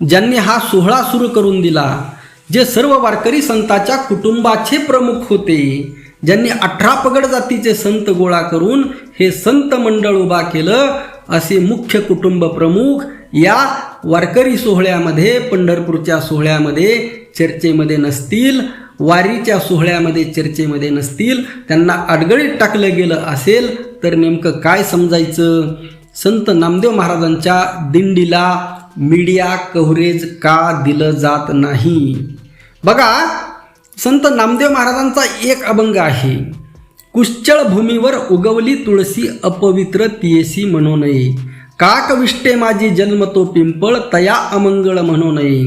ज्यांनी हा सोहळा सुरू करून दिला, जे सर्व वारकरी संतांच्या कुटुंबाचे प्रमुख होते, ज्यांनी 18 पगड जातीचे संत गोळा करून हे संत मंडळ उभा केलं, असे मुख्य कुटुंब प्रमुख या वारकरी सोहळ्यामध्ये, पंढरपूरच्या सोहळ्यामध्ये चर्चेमध्ये नसतील, वारीच्या सोहळ्यामध्ये चर्चेमध्ये नसतील. त्यांना अडगळीत टाकलं गेलं असेल तर नेमकं काय समजायचं? संत नामदेव महाराजांच्या दिंडीला मीडिया कव्हरेज का दिलं जात नाही? बघा, संत नामदेव महाराजांचा एक अभंग आहे, कुश्चळ भूमीवर उगवली तुळसी अपवित्र तियेसी म्हणू नये, काक विष्टे माझी जन्म तो पिंपळ तया अमंगळ म्हणू नये.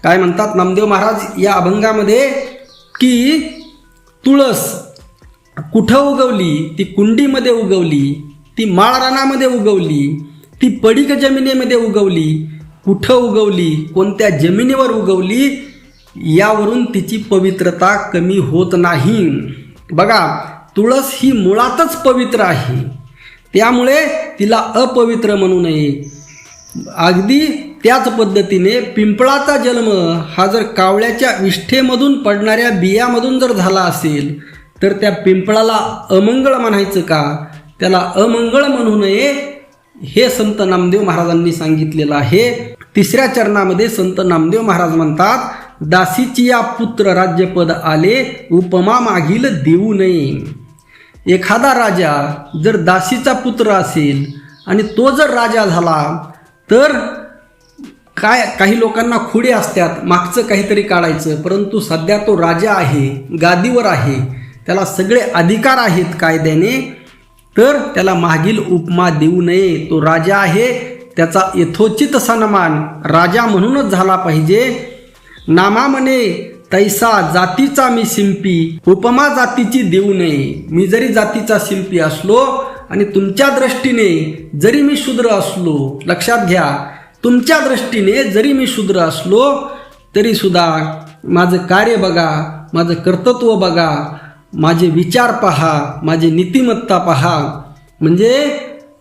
काय म्हणतात नामदेव महाराज या अभंगामध्ये की तुळस कुठं उगवली? ती कुंडीमध्ये उगवली, ती माळरानामध्ये उगवली, ती पडीक जमिनीमध्ये उगवली. कुठं उगवली, कोणत्या जमिनीवर उगवली, यावरून तिची पवित्रता कमी होत नाही. बघा, तुळस ही मुळातच पवित्र आहे, त्यामुळे तिला अपवित्र म्हणू नये. अगदी त्याच पद्धतीने पिंपळाचा जन्म हा जर कावळ्याच्या विष्ठेमधून पडणाऱ्या बियामधून जर झाला असेल तर त्या पिंपळाला अमंगळ म्हणायचं का? त्याला अमंगळ म्हणू नये, हे संत नामदेव महाराजांनी सांगितलेलं आहे. 3ऱ्या चरणामध्ये संत नामदेव महाराज म्हणतात, दासीची या पुत्र राज्यपद आले, उपमा मागील देऊ नये. एखादा राजा जर दासीचा पुत्र असेल आणि तो जर राजा झाला तर काही लोकांना खुडे असतात, मागचं काहीतरी काढायचं, परंतु सध्या तो राजा आहे, गादीवर आहे, त्याला सगळे अधिकार आहेत कायद्याने, तर त्याला मागील उपमा देऊ नये. तो राजा आहे, त्याचा यथोचित सन्मान राजा म्हणूनच झाला पाहिजे. नामा म्हणे तैसा जातीचा मी शिंपी, उपमा जातीची देऊ नये. मी जरी जातीचा शिंपी असलो आणि तुमच्या दृष्टीने जरी मी शूद्र असलो, लक्षात घ्या, तुमच्या दृष्टीने जरी मी शूद्र असलो तरी सुद्धा माझं कार्य बघा, माझं कर्तृत्व बघा, माझे विचार पहा, माझी नीतिमत्ता पहा. म्हणजे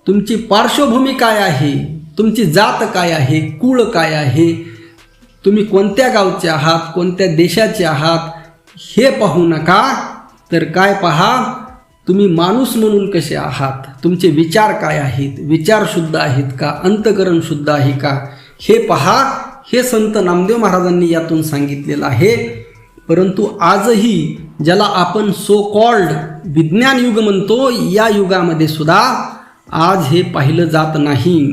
तुमची पार्श्वभूमी काय आहे, तुमची जात काय आहे, कुळ काय आहे, तुम्ही कोणत्या गावचे आहात, कोणत्या देशाचे आहात, हे पाहू नका. तर काय पहा, तुम्ही माणूस म्हणून कसे आहात, तुमचे विचार काय आहेत, विचार शुद्ध आहेत का, अंतकरण शुद्ध आहे का, हे पहा. हे संत नामदेव महाराजांनी यातून सांगितलेलं आहे. परंतु आजही ज्याला आपण सो कॉल्ड विज्ञान युग म्हणतो, या युगामध्ये सुद्धा आज हे पाहिलं जात नाही.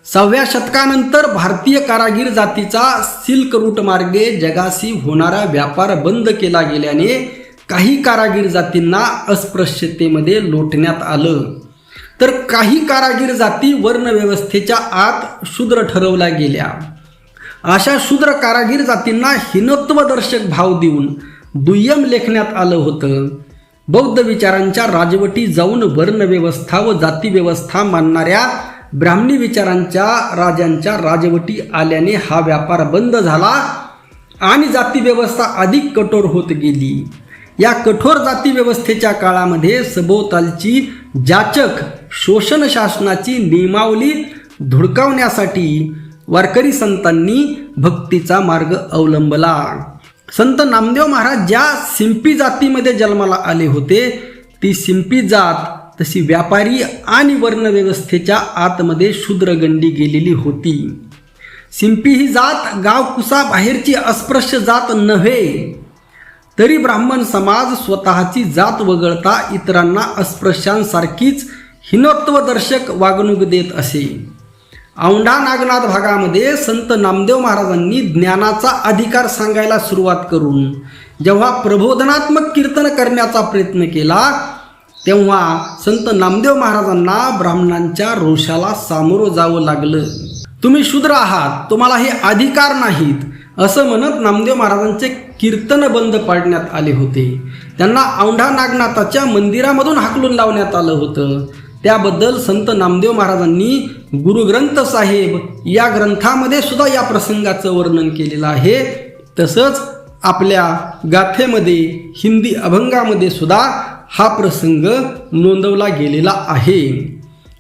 6व्या शतकानंतर भारतीय कारागीर जातीचा सिल्क रूट मार्गे जगाशी होणारा व्यापार बंद केला गेल्याने काही कारागीर जातींना अस्पृश्यतेमध्ये लोटण्यात आलं, तर काही कारागीर जाती वर्णव्यवस्थेच्या आत शूद्र ठरवल्या गेल्या. अशा शूद्र कारागीर जातींना हीनत्वदर्शक भाव देऊन दुय्यम लेखण्यात आलं होतं. बौद्ध विचारांच्या राजवटी जाऊन वर्णव्यवस्था व जातीव्यवस्था मानणाऱ्या ब्राह्मणी विचारांच्या राजांच्या राजवटी आल्याने हा व्यापार बंद झाला आणि जातीव्यवस्था अधिक कठोर होत गेली. या कठोर जातीव्यवस्थेच्या काळामध्ये सभोवतालची जाचक शोषण शासनाची नियमावली धुडकावण्यासाठी वारकरी संतांनी भक्तीचा मार्ग अवलंबला. संत नामदेव महाराज ज्या सिंपी जातीमध्ये जन्माला आले होते, ती सिंपी जात तशी व्यापारी आणि वर्णव्यवस्थेच्या आतमध्ये शूद्रगंडी गेलेली होती. सिंपी ही जात गावकुसा बाहेरची अस्पृश्य जात नव्हे, तरी ब्राह्मण समाज स्वतःची जात वगळता इतरांना अस्पृश्यांसारखीच हीनत्वदर्शक वागणूक देत असे. औंढा नागनाथ भागामध्ये संत नामदेव महाराजांनी ज्ञानाचा अधिकार सांगायला सुरुवात करून जेव्हा प्रबोधनात्मक कीर्तन करण्याचा प्रयत्न केला, तेव्हा संत नामदेव महाराजांना ब्राह्मणांच्या रोषाला सामोरं जावं लागलं. तुम्ही शूद्र आहात, तुम्हाला हे अधिकार नाहीत, असं म्हणत नामदेव महाराजांचे कीर्तन बंद पाडण्यात आले होते. त्यांना औंढा नागनाथाच्या मंदिरामधून हाकलून लावण्यात आलं होतं. त्याबद्दल संत नामदेव महाराजांनी गुरुग्रंथ साहेब या ग्रंथामध्ये सुद्धा या प्रसंगाचं वर्णन केलेलं आहे. तसंच आपल्या गाथेमध्ये हिंदी अभंगामध्ये सुद्धा हा प्रसंग नोंदवला गेलेला आहे.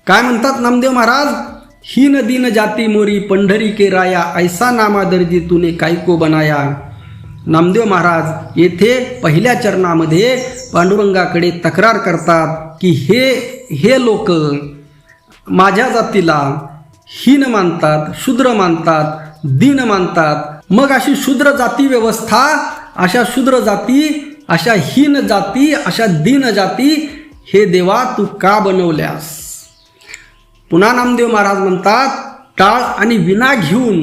काय म्हणतात नामदेव महाराज? हीन दीन जाती मोरी पंढरी के राया, ऐसा नामा दर्जी तूने कायको बनाया. नामदेव महाराज येथे पहिल्या चरणामध्ये पांडुरंगाकडे तक्रार करतात की हे लोक माझ्या जातीला हीन मानतात, शूद्र मानतात, दीन मानतात. मग अशी शूद्र जाती व्यवस्था, अशा शूद्र जाती, अशा हीन जाती, अशा दीन जाती हे देवा तू का बनवल्यास. पुन्हा नामदेव महाराज म्हणतात, टाळ आणि विना घेऊन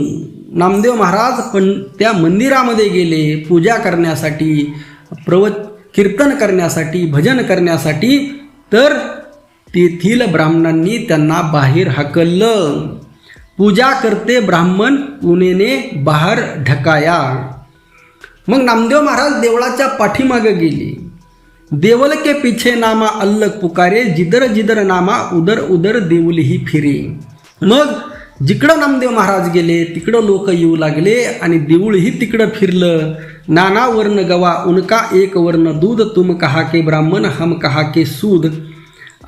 नामदेव महाराज पण त्या मंदिरामध्ये गेले पूजा करण्यासाठी, कीर्तन करण्यासाठी, भजन करण्यासाठी. तर तेथील ब्राह्मणांनी त्यांना बाहेर हाकललं. पूजा करते ब्राह्मण उनेने बाहेर ढकाया. मग नामदेव महाराज देवळाच्या पाठीमागे गेले. देवल के पीछे नामा अल्लग पुकारे, जिदर जिदर नामा उदर उदर देऊल ही फिरे. मग जिकडं नामदेव महाराज गेले तिकडं लोक येऊ लागले आणि देऊळही तिकडं फिरलं. नाना वर्ण गवा उनका एक वर्ण दूध, तुम कहा के ब्राह्मण हम कहा के सूद.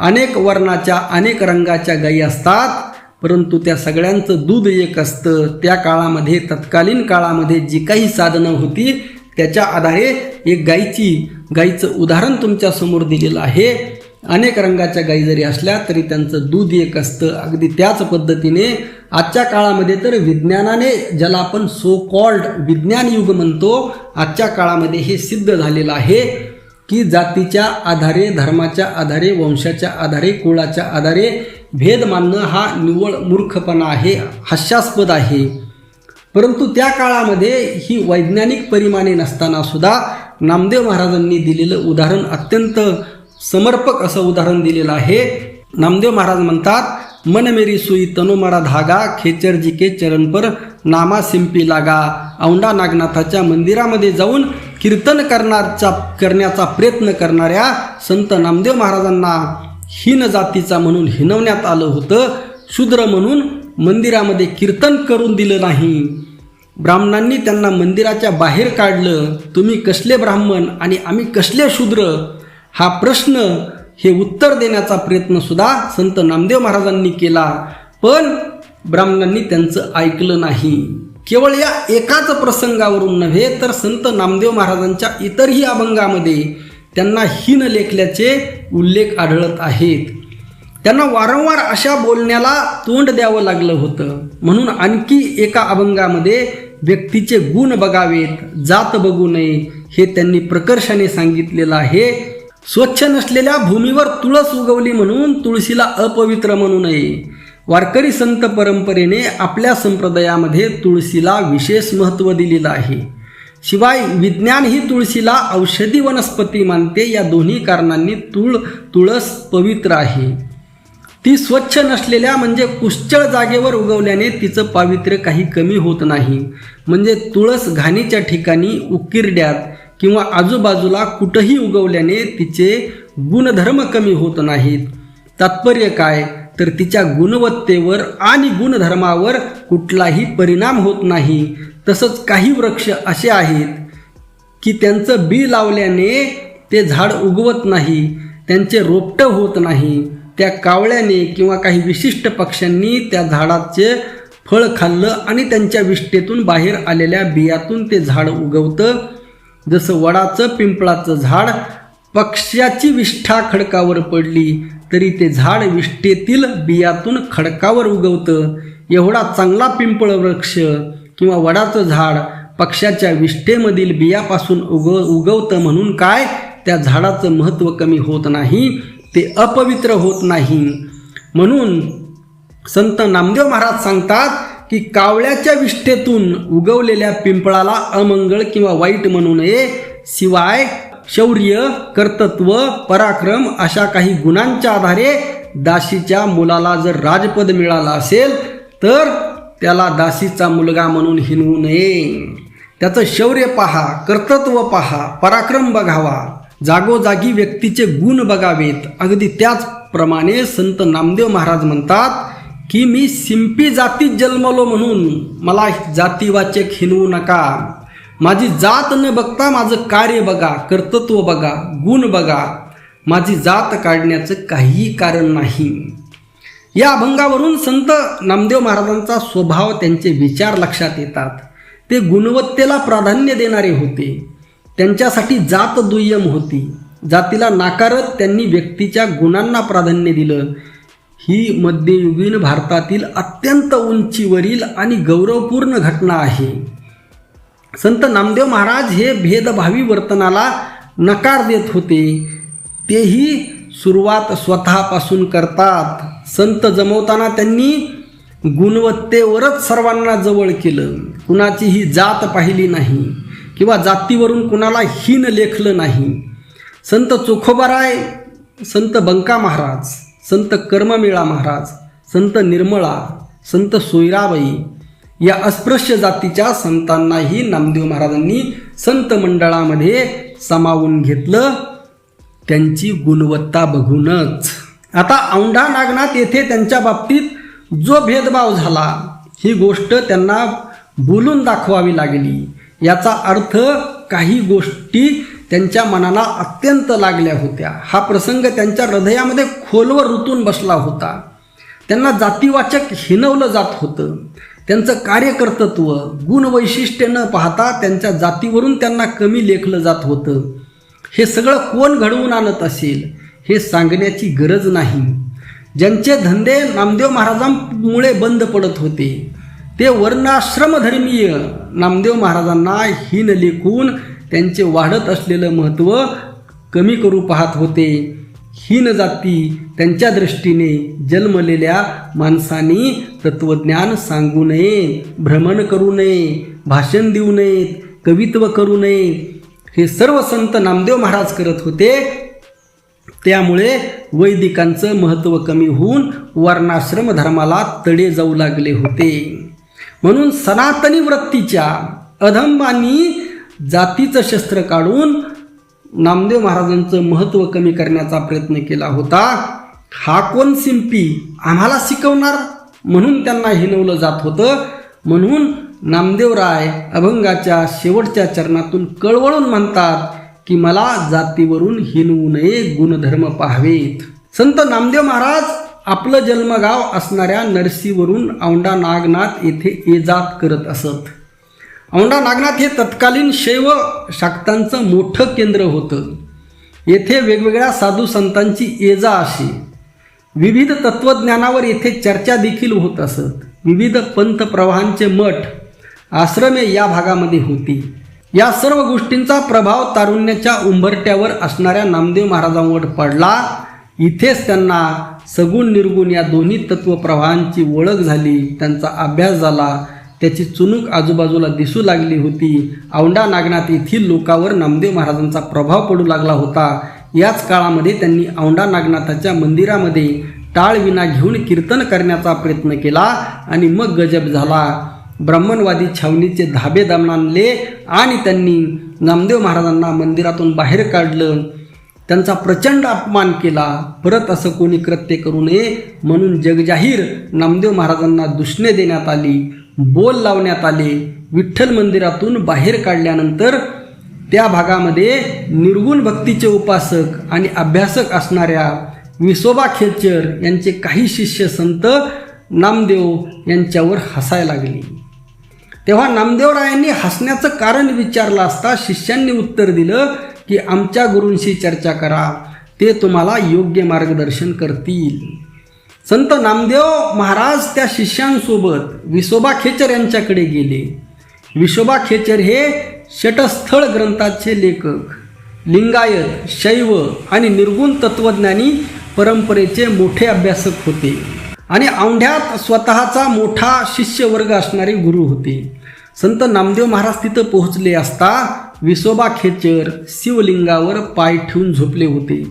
अनेक वर्णाच्या अनेक रंगाच्या गायी असतात, परंतु त्या सगळ्यांचं दूध एक असतं. त्या काळामध्ये, तत्कालीन काळामध्ये जी काही साधनं होती त्याच्या आधारे एक गायीचं उदाहरण तुमच्या समोर दिलेलं आहे. अनेक रंगाच्या गायी जरी असल्या तरी त्यांचं दूध एक असतं. अगदी त्याच पद्धतीने आजच्या काळामध्ये तर विज्ञानाने, ज्याला आपण सो कॉल्ड विज्ञान युग म्हणतो, आजच्या काळामध्ये हे सिद्ध झालेलं आहे की जातीच्या आधारे, धर्माच्या आधारे, वंशाच्या आधारे, कुळाच्या आधारे भेद मानणं हा निव्वळ मूर्खपणा आहे, हास्यास्पद आहे. परंतु त्या काळामध्ये ही वैज्ञानिक परिमाणे नसताना सुद्धा नामदेव महाराजांनी दिलेलं उदाहरण अत्यंत समर्पक असं उदाहरण दिलेलं आहे. नामदेव महाराज म्हणतात, मन मेरी सुई तनु मारा धागा, खेचर जी के चरण पर नामा सिंपी लागा. औंढा नागनाथाच्या मंदिरामध्ये जाऊन कीर्तन करण्याचा प्रयत्न करणाऱ्या संत नामदेव महाराजांना हीन जातीचा म्हणून हिणवण्यात आलं होतं. शूद्र म्हणून मंदिरामध्ये कीर्तन करून दिलं नाही. ब्राह्मणांनी त्यांना मंदिराच्या बाहेर काढलं. तुम्ही कसले ब्राह्मण आणि आम्ही कसले शूद्र, हा प्रश्न, हे उत्तर देण्याचा प्रयत्न सुद्धा संत नामदेव महाराजांनी केला. पण ब्राह्मणांनी त्यांचं ऐकलं नाही. केवळ या एकाच प्रसंगावरून नव्हे तर संत नामदेव महाराजांच्या इतरही अभंगामध्ये त्यांना हीन लेखल्याचे उल्लेख आढळत आहेत. त्यांना वारंवार अशा बोलण्याला तोंड द्यावं लागलं होतं. म्हणून आणखी एका अभंगामध्ये व्यक्तीचे गुण बघावेत, जात बघू नये, हे त्यांनी प्रकर्षाने सांगितलेलं आहे. स्वच्छ नसलेल्या भूमीवर तुळस उगवली म्हणून तुळशीला अपवित्र म्हणू नये. वारकरी संत परंपरेने आपल्या संप्रदायामध्ये तुळशीला विशेष महत्त्व दिलेलं आहे. शिवाय विज्ञान ही तुळशीला औषधी वनस्पती मानते. या दोन्ही कारणांनी तुळस पवित्र आहे. ती स्वच्छ नसलेल्या म्हणजे कुष्चळ जागेवर उगवल्याने तिचं पावित्र्य काही कमी होत नाही. म्हणजे तुळस घाणीच्या ठिकाणी, उकिरड्यात किंवा आजूबाजूला कुठंही उगवल्याने तिचे गुणधर्म कमी होत नाहीत. तात्पर्य काय तर तिच्या गुणवत्तेवर आणि गुणधर्मावर कुठलाही परिणाम होत नाही. तसंच काही वृक्ष असे आहेत की त्यांचं बी लावल्याने ते झाड उगवत नाही, त्यांचे रोपटं होत नाही. त्या कावळ्याने किंवा काही विशिष्ट पक्ष्यांनी त्या झाडाचे फळ खाल्लं आणि त्यांच्या विष्ठेतून बाहेर आलेल्या बियातून ते झाड उगवतं. जसं वडाचं, पिंपळाचं झाड, पक्ष्याची विष्ठा खडकावर पडली तरी ते झाड विष्ठेतील बियातून खडकावर उगवतं. एवढा चांगला पिंपळ वृक्ष किंवा वडाचं झाड पक्ष्याच्या विष्ठेमधील बियापासून उगवतं म्हणून काय त्या झाडाचं महत्त्व कमी होत नाही, ते अपवित्र होत नाही. म्हणून संत नामदेव महाराज सांगतात की कावळ्याच्या विष्ठेतून उगवलेल्या पिंपळाला अमंगळ किंवा वाईट म्हणू नये. शिवाय शौर्य, कर्तृत्व, पराक्रम अशा काही गुणांच्या आधारे दासीच्या मुलाला जर राजपद मिळालं असेल तर त्याला दासीचा मुलगा म्हणून हिणवू नये. त्याचं शौर्य पहा, कर्तृत्व पहा, पराक्रम बघावा, जागोजागी व्यक्तीचे गुण बघावेत. अगदी त्याचप्रमाणे संत नामदेव महाराज म्हणतात की मी सिंपी जातीत जन्मलो म्हणून मला जातीवाचक हिणवू नका. माझी जात न बघता माझं कार्य बघा, कर्तृत्व बघा, गुण बघा. माझी जात काढण्याचं काहीही कारण नाही. या अभंगावरून संत नामदेव महाराजांचा स्वभाव, त्यांचे विचार लक्षात येतात. ते गुणवत्तेला प्राधान्य देणारे होते. त्यांच्यासाठी जात दुय्यम होती. जातीला नाकारत त्यांनी व्यक्तीच्या गुणांना प्राधान्य दिलं. ही मध्ययुगीन भारतातील अत्यंत उंचीवरील आणि गौरवपूर्ण घटना आहे. संत नामदेव महाराज हे भेदभावी वर्तनाला नकार देत होते. तेही सुरुवात स्वतःपासून करतात. संत जमवताना त्यांनी गुणवत्तेवरच सर्वांना जवळ केलं. कुणाचीही जात पाहिली नाही किंवा जातीवरून कुणाला हीन लेखलं नाही. संत चोखोबाराय, संत बंका महाराज, संत कर्ममेळा महाराज, संत निर्मळा, संत सोयराबाई या अस्पृश्य जातीच्या संतांनाही नामदेव महाराजांनी संत मंडळामध्ये सामावून घेतलं, त्यांची गुणवत्ता बघूनच. आता औंढा नागनाथ येथे त्यांच्या बाबतीत जो भेदभाव झाला, ही गोष्ट त्यांना बोलून दाखवावी लागली. याचा अर्थ काही गोष्टी त्यांच्या मनाला अत्यंत लागल्या होत्या. हा प्रसंग त्यांच्या हृदयामध्ये खोलवर रुतून बसला होता. त्यांना जातीवाचक हिणवलं जात होतं. त्यांचं कार्यकर्तृत्व, गुणवैशिष्ट्य न पाहता त्यांच्या जातीवरून त्यांना कमी लेखलं जात होतं. हे सगळं कोण घडवून आणत असेल हे सांगण्याची गरज नाही. ज्यांचे धंदे नामदेव महाराजांमुळे बंद पडत होते, ते वर्णाश्रमधर्मीय नामदेव महाराजांना हीन लेखून त्यांचे वाढत असलेलं महत्त्व कमी करू पाहत होते. हीन जाती त्यांच्या दृष्टीने जन्मलेल्या माणसांनी तत्त्वज्ञान सांगू नये, भ्रमण करू नये, भाषण देऊ नयेत, कवित्व करू नये, हे सर्व संत नामदेव महाराज करत होते. त्यामुळे वैदिकांचं महत्त्व कमी होऊन वर्णाश्रम धर्माला तडे जाऊ लागले होते. म्हणून सनातनी वृत्तीच्या अधंबांनी जातीचं शस्त्र काढून नामदेव महाराजांचं महत्त्व कमी करण्याचा प्रयत्न केला होता. हा कोण शिंपी आम्हाला शिकवणार म्हणून त्यांना हिणवलं जात होतं. म्हणून नामदेवराय अभंगाच्या शेवटच्या चरणातून कळवळून म्हणतात की मला जातीवरून हिणवू नये, गुणधर्म पाहावेत. संत नामदेव महाराज आपलं जन्मगाव असणाऱ्या नरसीवरून औंढा नागनाथ येथे ये जात करत असत. औंढा नागनाथ हे तत्कालीन शैव शाक्तांचं मोठं केंद्र होतं. येथे वेगवेगळ्या साधू संतांची ये जा अशी. विविध तत्त्वज्ञानावर येथे चर्चा देखील होत असत. विविध पंथ प्रवाहांचे मठ, आश्रमे या भागामध्ये होती. या सर्व गोष्टींचा प्रभाव तारुण्याच्या उंबरट्यावर असणाऱ्या नामदेव महाराजांवर पडला. इथेच त्यांना सगुण निर्गुण या दोन्ही तत्त्वप्रवाहांची ओळख झाली, त्यांचा अभ्यास झाला, त्याची चुणूक आजूबाजूला दिसू लागली होती. औंढा नागनाथ येथील लोकांवर नामदेव महाराजांचा प्रभाव पडू लागला होता. याच काळामध्ये त्यांनी औंढा नागनाथाच्या मंदिरामध्ये टाळविना घेऊन कीर्तन करण्याचा प्रयत्न केला आणि मग गजब झाला. ब्राह्मणवादी छावणीचे धाबे दमन आणले आणि त्यांनी नामदेव महाराजांना मंदिरातून बाहेर काढलं. त्यांचा प्रचंड अपमान केला. परत असं कोणी कृत्य करू नये म्हणून जगजाहीर नामदेव महाराजांना दूषणे देण्यात आली, बोल लावण्यात आले. विठ्ठल मंदिरातून बाहेर काढल्यानंतर त्या भागामध्ये निर्गुण भक्तीचे उपासक आणि अभ्यासक असणाऱ्या विसोबा खेचर यांचे काही शिष्य संत नामदेव यांच्यावर हसायला लागले. तेव्हा नामदेवरायांनी हसण्याचं कारण विचारलं असता शिष्यांनी उत्तर दिलं की आमच्या गुरूंशी चर्चा करा, ते तुम्हाला योग्य मार्गदर्शन करतील. संत नामदेव महाराज त्या शिष्यांसोबत विसोबा खेचर यांच्याकडे गेले. विसोबा खेचर हे षटस्थळ ग्रंथाचे लेखक, लिंगायत, शैव आणि निर्गुण तत्वज्ञानी परंपरेचे मोठे अभ्यासक होते आणि औंढ्यात स्वतःचा मोठा शिष्यवर्ग असणारे गुरु होते. संत नामदेव महाराज तिथं पोहोचले असता विसोबा खेचर शिवलिंगावर पाय ठेवून झोपले होते.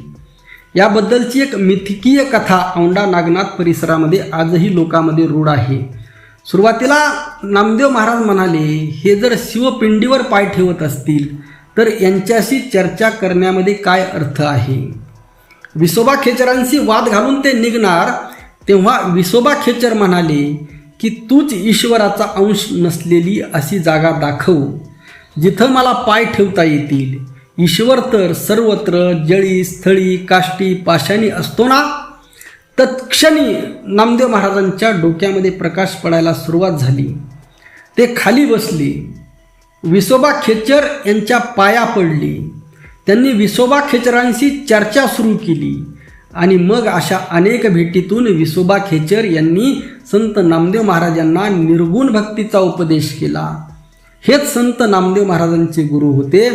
याबद्दलची एक मिथकीय कथा औंढा नागनाथ परिसरामध्ये आजही लोकांमध्ये रूढ आहे. सुरुवातीला नामदेव महाराज म्हणाले, हे जर शिवपिंडीवर पाय ठेवत असतील तर यांच्याशी चर्चा करण्यामध्ये काय अर्थ आहे. विसोबा खेचरांशी वाद घालून ते निघणार तेव्हा विसोबा खेचर म्हणाले की तूच ईश्वराचा अंश नसलेली अशी जागा दाखव जिथं मला पाय ठेवता येतील. ईश्वर तर सर्वत्र जळी, स्थळी, काष्टी, पाषाणी असतो ना. तत्क्षणी नामदेव महाराजांच्या डोक्यामध्ये प्रकाश पडायला सुरुवात झाली. ते खाली बसले. विसोबा खेचर यांच्या पाया पडले. त्यांनी विसोबा खेचरांशी चर्चा सुरू केली आणि मग अशा अनेक भेटीतून विसोबा खेचर यांनी संत नामदेव महाराजांना निर्गुण भक्तीचा उपदेश केला. हेच संत नामदेव महाराजांचे गुरु होते.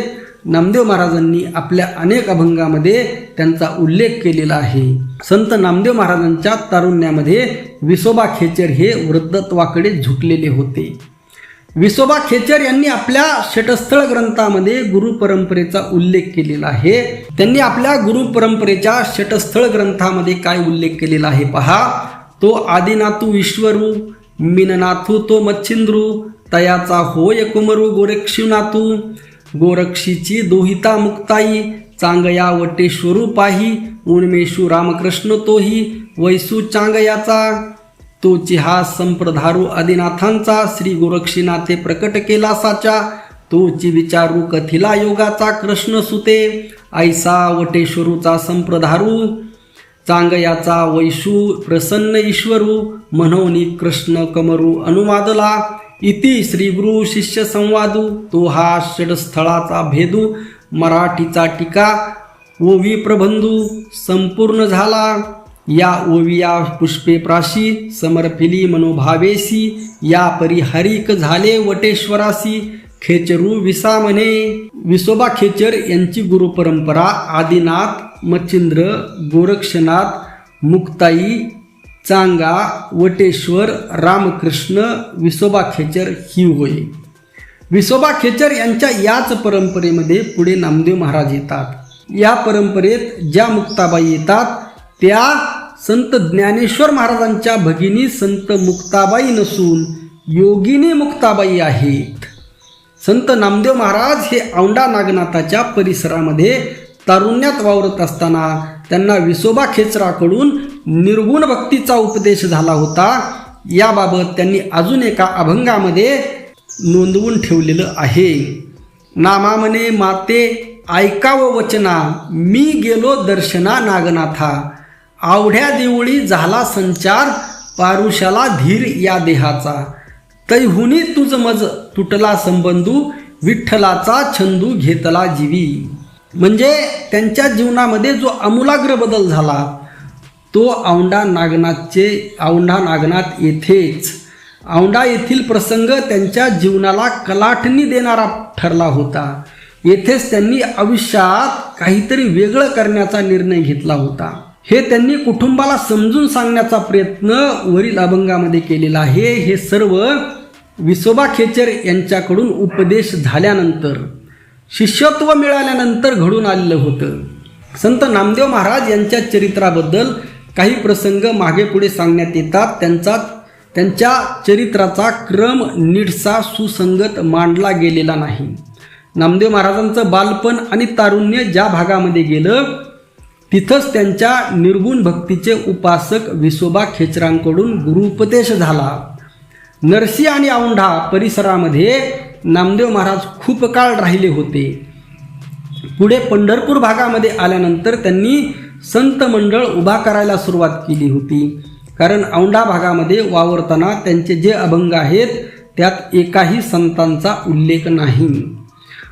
नामदेव महाराजांनी आपल्या अनेक अभंगामध्ये त्यांचा उल्लेख केलेला आहे. संत नामदेव महाराजांच्या तारुण्यामध्ये विसोबा खेचर हे वृद्धत्वाकडे झुकलेले होते. विसोबा खेचर यांनी आपल्या षटस्थळ ग्रंथामध्ये गुरु परंपरेचा उल्लेख केलेला आहे. त्यांनी आपल्या गुरु परंपरेच्या षटस्थळ ग्रंथामध्ये काय उल्लेख केलेला आहे पहा. तो आदिनाथू ईश्वरू मीननाथू तो मच्छिंद्रू तयाचा होय कुमरू गोरक्षीनाथू गोरक्षीची दोहिता मुक्ताई चांगया वटेश्वरू पाही उन्मेषू रामकृष्ण तोही वैसू चांगयाचा तोची हा संप्रधारू आदिनाथांचा श्री गोरक्षीनाथे प्रकट केला साचा तोची विचारू कथिला योगाचा कृष्ण सुते ऐसा वटेश्वरूचा संप्रधारू चांगयाचा वैशू प्रसन्न ईश्वरू म्हणून कृष्ण कमरू अनुवादला इति श्री गुरु शिष्य संवादू तो हा षडस्थळाचा भेदू मराठीचा टीका ओवी प्रबंधू संपूर्ण झाला या ओविया पुष्पे प्राशी समर्पिली मनोभावेसी या परिहरिक झाले वटेश्वरासी खेचरू विसा म्हणे. विसोबा खेचर यांची गुरु परंपरा आदिनाथ मच्छिंद्र गोरक्षनाथ मुक्ताई चांगा वटेश्वर रामकृष्ण विसोबा खेचर ही होय. विसोबा खेचर यांच्या याच परंपरेमध्ये पुढे नामदेव महाराज येतात. या परंपरेत ज्या मुक्ताबाई येतात त्या संत ज्ञानेश्वर महाराजांच्या भगिनी संत मुक्ताबाई नसून योगिनी मुक्ताबाई आहेत. संत नामदेव महाराज हे औंढा नागनाथाच्या परिसरामध्ये तारुण्यात वावरत असताना त्यांना विसोबा खेचराकडून निर्गुण भक्तीचा उपदेश झाला होता. याबाबत त्यांनी अजून एका अभंगामध्ये नोंदवून ठेवलेलं आहे. नामा म्हणे माते ऐकावं वचना मी गेलो दर्शना नागनाथा आवढ्या देवळी झाला संचार पारुषाला धीर या देहाचा तैहुनी तुझ मज तुटला संबंधू विठ्ठलाचा छंदू घेतला जीवी. म्हणजे त्यांच्या जीवनामध्ये जो आमूलाग्र बदल झाला तो औंढा नागनाथ येथेच औंढा येथील प्रसंग त्यांच्या जीवनाला कलाटणी देणारा ठरला होता. येथेच त्यांनी आयुष्यात काहीतरी वेगळं करण्याचा निर्णय घेतला होता. हे त्यांनी कुटुंबाला समजून सांगण्याचा प्रयत्न वरील अभंगामध्ये केलेला आहे. हे सर्व विसोबा खेचर यांच्याकडून उपदेश झाल्यानंतर शिष्यत्व मिळाल्यानंतर घडून आलेलं होतं. संत नामदेव महाराज यांच्या चरित्राबद्दल काही प्रसंग मागे पुढे सांगण्यात येतात. त्यांच्या चरित्राचा क्रम नीटसा सुसंगत मांडला गेलेला नाही. नामदेव महाराजांचं बालपण आणि तारुण्य ज्या भागामध्ये गेलं तिथंच त्यांच्या निर्गुण भक्तीचे उपासक विसोबा खेचरांकडून गुरुपदेश झाला. नरसी आणि औंढा परिसरामध्ये नामदेव महाराज खूप काळ राहिले होते. पुढे पंढरपूर भागामध्ये आल्यानंतर त्यांनी संत मंडळ उभा करायला सुरुवात केली होती. कारण औंढा भागामध्ये वावरताना त्यांचे जे अभंग आहेत त्यात एकाही संतांचा उल्लेख नाही.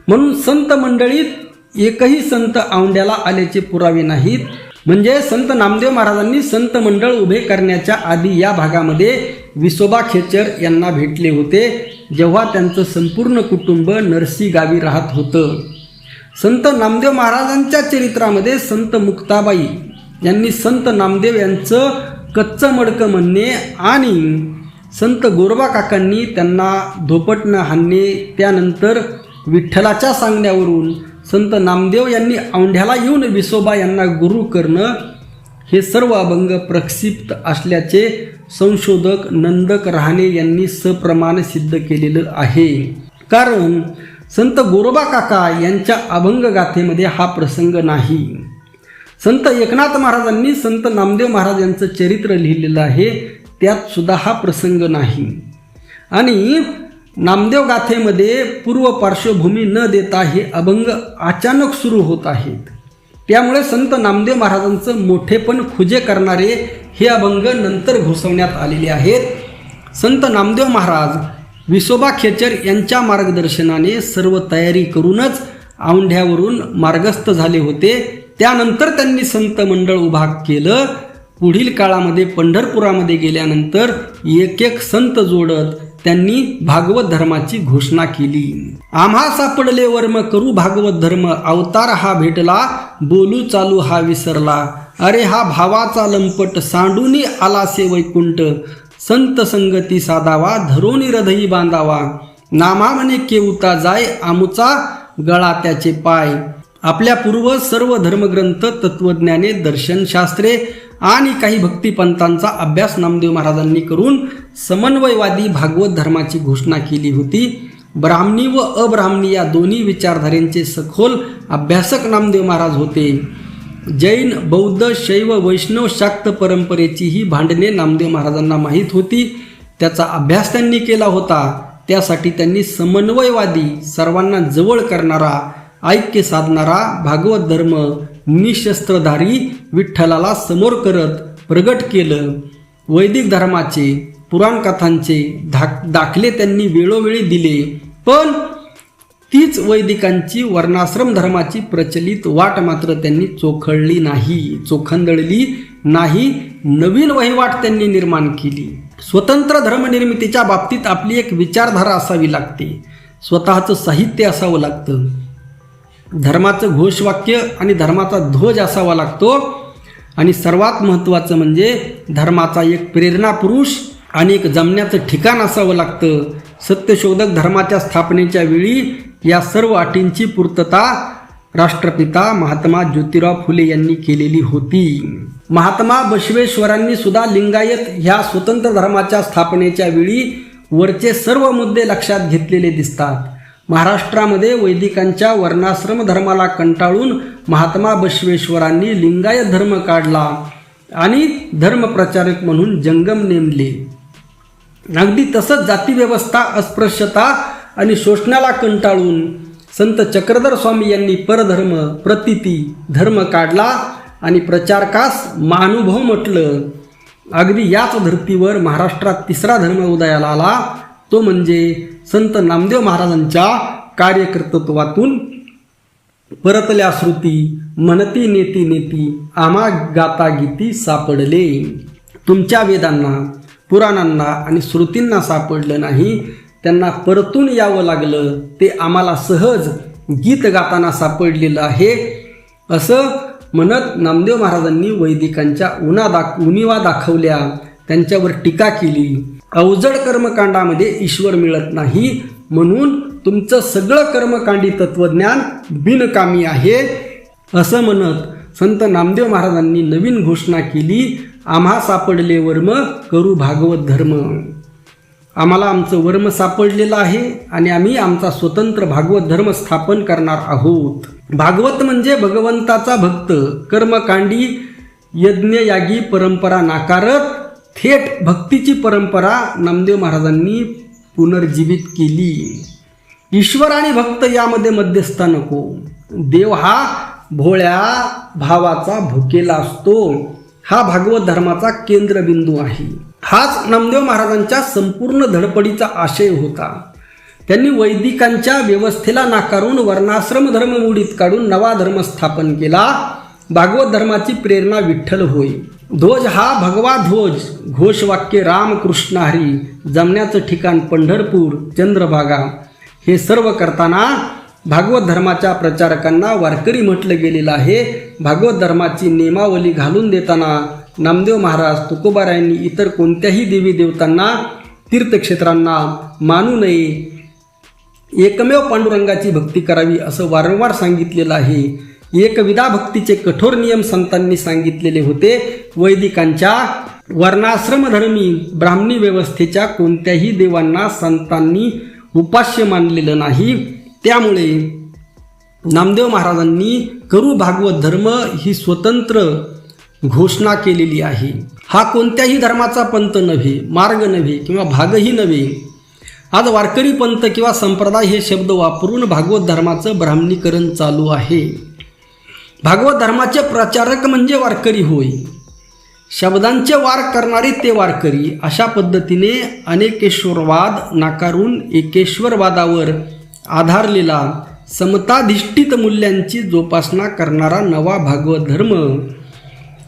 म्हणून संत मंडळीत एकही संत औंढ्याला आल्याचे पुरावे नाहीत. म्हणजे संत नामदेव महाराजांनी संत मंडळ उभे करण्याच्या आधी या भागामध्ये विसोबा खेचर यांना भेटले होते, जेव्हा त्यांचं संपूर्ण कुटुंब नरसी गावी राहत होतं. संत नामदेव महाराजांच्या चरित्रामध्ये संत मुक्ताबाई यांनी संत नामदेव यांचं कच्चं मडकं म्हणणे आणि संत गोरोबा काकांनी त्यांना धोपटणं हाणणे, त्यानंतर विठ्ठलाच्या सांगण्यावरून संत नामदेव यांनी औंढ्याला येऊन विसोबा यांना गुरु करणं, हे सर्व अभंग प्रक्षिप्त असल्याचे संशोधक नंदक रहाणे यांनी सप्रमाण सिद्ध केलेलं आहे. कारण संत गोरोबा काका यांच्या अभंग गाथेमध्ये हा प्रसंग नाही. संत एकनाथ महाराजांनी संत नामदेव महाराज यांचं चरित्र लिहिलेलं आहे, त्यात सुद्धा हा प्रसंग नाही. आणि नामदेव गाथेमध्ये पूर्व पार्श्वभूमी न देता हे अभंग अचानक सुरू होत आहेत. त्यामुळे संत नामदेव महाराजांचं मोठेपण खुजे करणारे हे अभंग नंतर घोषवण्यात आलेले आहेत. संत नामदेव महाराज विसोबा खेचर यांच्या मार्गदर्शनाने सर्व तयारी करूनच औंढ्यावरून मार्गस्थ झाले होते. त्यानंतर त्यांनी संत मंडळ उभा केलं. पुढील काळामध्ये पंढरपुरामध्ये गेल्यानंतर एक एक संत जोडत त्यांनी भागवत धर्माची घोषणा केली. आम्हा सापडले वर्म करू भागवत धर्म, अवतार हा भेटला बोलू चालू हा विसरला. अरे हा भावाचा लंपट सांडूनी आलासे वैकुंठ, संत संगती साधावा धरोनी हृदयी बांधावा. नामा म्हणे केवता जाय आमुचा गळा त्याचे पाय. आपल्या पूर्व सर्व धर्मग्रंथ, तत्वज्ञाने, दर्शनशास्त्रे आणि काही भक्तिपंथांचा अभ्यास नामदेव महाराजांनी करून समन्वयवादी भागवत धर्माची घोषणा केली होती. ब्राह्मणी व अब्राह्मणी या दोन्ही विचारधारेंचे सखोल अभ्यासक नामदेव महाराज होते. जैन, बौद्ध, शैव, वैष्णव, शाक्त परंपरेची ही भांडणे नामदेव महाराजांना माहीत होती. त्याचा अभ्यास त्यांनी केला होता. त्यासाठी त्यांनी समन्वयवादी, सर्वांना जवळ करणारा, ऐक्य साधणारा भागवत धर्म निशस्त्रधारी विठ्ठलाला समोर करत प्रगट केलं. वैदिक धर्माचे, पुराणकथांचे दाखले त्यांनी वेळोवेळी दिले. पण तीच वैदिकांची वर्णाश्रम धर्माची प्रचलित वाट मात्र त्यांनी चोखंदळली नाही. नवीन वहिवाट त्यांनी निर्माण केली. स्वतंत्र धर्मनिर्मितीच्या बाबतीत आपली एक विचारधारा असावी लागते. स्वतःचं साहित्य असावं लागतं. धर्माचं घोषवाक्य आणि धर्माचा ध्वज असावा लागतो. आणि सर्वात महत्त्वाचं म्हणजे धर्माचा एक प्रेरणा पुरुष आणि एक जमण्याचं ठिकाण असावं लागतं. सत्यशोधक धर्माच्या स्थापनेच्या वेळी या सर्व अटींची पूर्तता राष्ट्रपिता महात्मा ज्योतिराव फुले यांनी केलेली होती. महात्मा बसवेश्वरांनी सुद्धा लिंगायत ह्या स्वतंत्र धर्माच्या स्थापनेच्या वेळी वरचे सर्व मुद्दे लक्षात घेतलेले दिसतात. महाराष्ट्रामध्ये वैदिकांच्या वर्णाश्रम धर्माला कंटाळून महात्मा बसवेश्वरांनी लिंगायत धर्म काढला आणि धर्मप्रचारक म्हणून जंगम नेमले. अगदी तसंच जातीव्यवस्था, अस्पृश्यता आणि शोषणाला कंटाळून संत चक्रधर स्वामी यांनी परधर्म, प्रतिती धर्म काढला आणि प्रचारकास महानुभव म्हटलं. अगदी याच धर्तीवर महाराष्ट्रात तिसरा धर्म उदयाला आला. तो म्हणजे संत नामदेव महाराजांच्या कार्यकर्तृत्वातून परतल्या श्रुती, म्हणती नेती नेती आम्हा गाता गीती सापडले. तुमच्या वेदांना, पुराणांना आणि श्रुतींना सापडलं नाही, त्यांना परतून यावं लागलं. ते आम्हाला सहज गीत गाताना सापडलेलं आहे. असं म्हणत नामदेव महाराजांनी वैदिकांच्या उणिवा दाखवल्या, त्यांच्यावर टीका केली. अवजड कर्मकांडामध्ये ईश्वर मिळत नाही, म्हणून तुमचं सगळं कर्मकांडी तत्वज्ञान बिनकामी आहे. असं म्हणत संत नामदेव महाराजांनी नवीन घोषणा केली, आम्हा सापडले वर्म करू भागवत धर्म. आम्हाला आमचं वर्म सापडलेलं आहे आणि आम्ही आमचा स्वतंत्र भागवत धर्म स्थापन करणार आहोत. भागवत म्हणजे भगवंताचा भक्त. कर्मकांडी यज्ञयागी परंपरा नाकारत थेट भक्तीची परंपरा नामदेव महाराजांनी पुनर्जीवित केली. ईश्वर आणि भक्त यामध्ये मध्यस्थ नको. देव हा भोळ्या भावाचा भुकेला असतो. हा भागवत धर्माचा केंद्रबिंदू आहे. हाच नामदेव महाराजांच्या संपूर्ण धडपडीचा आशय होता. त्यांनी वैदिकांच्या व्यवस्थेला नाकारून वर्णाश्रम धर्म मोडीत काढून नवा धर्म स्थापन केला. भागवत धर्माची प्रेरणा विठ्ठल होय. ध्वज हा भगवा ध्वज, घोषवाक्य राम कृष्ण हरी, जमण्याचं ठिकाण पंढरपूर, चंद्रभागा. हे सर्व करताना भागवत धर्माच्या प्रचारकांना वारकरी म्हटलं गेलेलं आहे. भागवत धर्माची नियमावली घालून देताना नामदेव महाराज तुकोबारायांनी इतर कोणत्याही देवी देवतांना, तीर्थक्षेत्रांना मानू नये, एकमेव पांडुरंगाची भक्ती करावी असं वारंवार सांगितलेलं आहे. एकविधा भक्तीचे कठोर नियम संतांनी सांगितलेले होते. वैदिकांच्या वर्णाश्रमधर्मी ब्राह्मणी व्यवस्थेच्या कोणत्याही देवांना संतांनी उपास्य मानलेलं नाही. त्यामुळे नामदेव महाराजांनी करू भागवत धर्म ही स्वतंत्र घोषणा केलेली आहे. हा कोणत्याही धर्माचा पंथ नव्हे, मार्ग नव्हे किंवा भागही नव्हे. आज वारकरी पंथ किंवा संप्रदाय हे शब्द वापरून भागवत धर्माचं ब्राह्मणीकरण चालू आहे. भागवत धर्माचे प्रचारक म्हणजे वारकरी होय. शब्दांचे वार करणारे ते वारकरी अशा पद्धतीने अनेकेश्वरवाद नाकारून एकेश्वरवादावर आधारलेला समताधिष्ठित मूल्यांची जोपासना करणारा नवा भागवत धर्म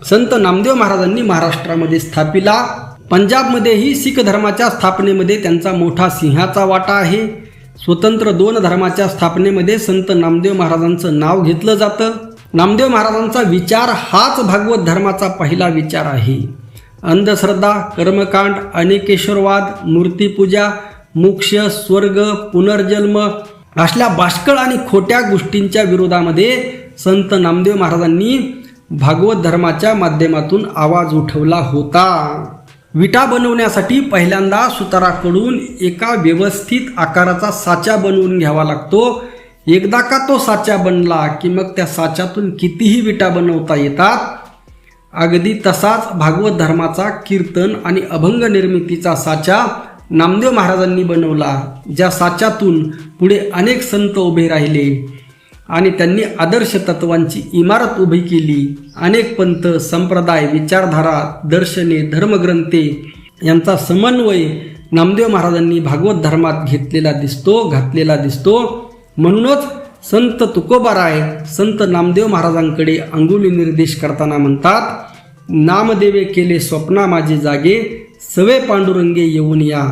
संत नामदेव महाराजांनी महाराष्ट्रामध्ये स्थापिला. पंजाबमध्येही शीख धर्माच्या स्थापनेमध्ये त्यांचा मोठा सिंहाचा वाटा आहे. स्वतंत्र 2 धर्माच्या स्थापनेमध्ये संत नामदेव महाराजांचं नाव घेतलं जातं. नामदेव महाराजांचा विचार हाच भागवत धर्माचा पहिला विचार आहे. अंधश्रद्धा, कर्मकांड, अनेकेश्वरवाद, मूर्तीपूजा, मोक्ष, स्वर्ग, पुनर्जन्म असल्या बाष्कळ आणि खोट्या गोष्टींच्या विरोधामध्ये संत नामदेव महाराजांनी भागवत धर्माच्या माध्यमातून आवाज उठवला होता. विटा बनवण्यासाठी पहिल्यांदा सुताराकडून एका व्यवस्थित आकाराचा साचा बनवून घ्यावा लागतो. एकदा का तो साचा बनला की मग त्या साच्यातून कितीही विटा बनवता येतात. अगदी तसाच भागवत धर्माचा कीर्तन आणि अभंग निर्मितीचा साचा नामदेव महाराजांनी बनवला, ज्या साच्यातून पुढे अनेक संत उभे राहिले आणि त्यांनी आदर्श तत्वांची इमारत उभी केली. अनेक पंथ, संप्रदाय, विचारधारा, दर्शने, धर्मग्रंथे यांचा समन्वय नामदेव महाराजांनी भागवत धर्मात घातलेला दिसतो. म्हणूनच संत तुकोबाराय संत नामदेव महाराजांकडे अंगुली निर्देश करताना म्हणतात, नामदेवे केले स्वप्ना माझे जागे, सवे पांडुरंगे येऊन या,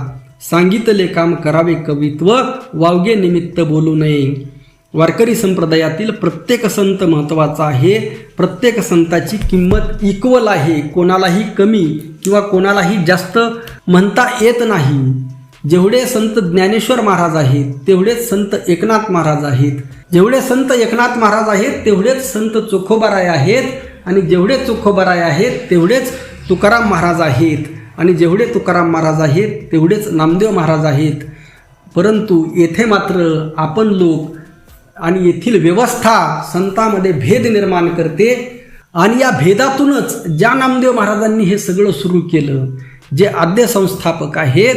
सांगितले काम करावे कवित्व, वावगे निमित्त बोलू नये. वारकरी संप्रदायातील प्रत्येक संत महत्त्वाचा आहे. प्रत्येक संताची किंमत इक्वल आहे. कोणालाही कमी किंवा कोणालाही जास्त म्हणता येत नाही. जेवढे संत ज्ञानेश्वर महाराज आहेत तेवढेच संत एकनाथ महाराज आहेत. जेवढे संत एकनाथ महाराज आहेत तेवढेच संत चोखोबाराय आहेत. आणि जेवढे चोखोबाराय आहेत तेवढेच तुकाराम महाराज आहेत. आणि जेवढे तुकाराम महाराज आहेत तेवढेच नामदेव महाराज आहेत. परंतु येथे मात्र आपण लोक आणि येथील व्यवस्था संतांमध्ये भेद निर्माण करते. आणि या भेदातूनच ज्या नामदेव महाराजांनी हे सगळं सुरू केलं, जे आद्य संस्थापक आहेत,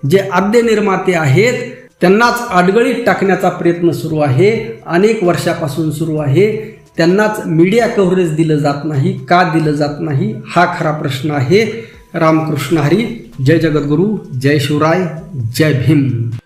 जे आद्य निर्माते आहेत, त्यांनाच आडगळीत टाकण्याचा प्रयत्न सुरू आहे. अनेक वर्षापासून सुरू आहे. त्यांनाच मीडिया कव्हरेज दिलं जात नाही. का दिलं जात नाही हा खरा प्रश्न आहे. रामकृष्ण हरी. जय जगद्गुरू, जय शिवराय, जय भीम.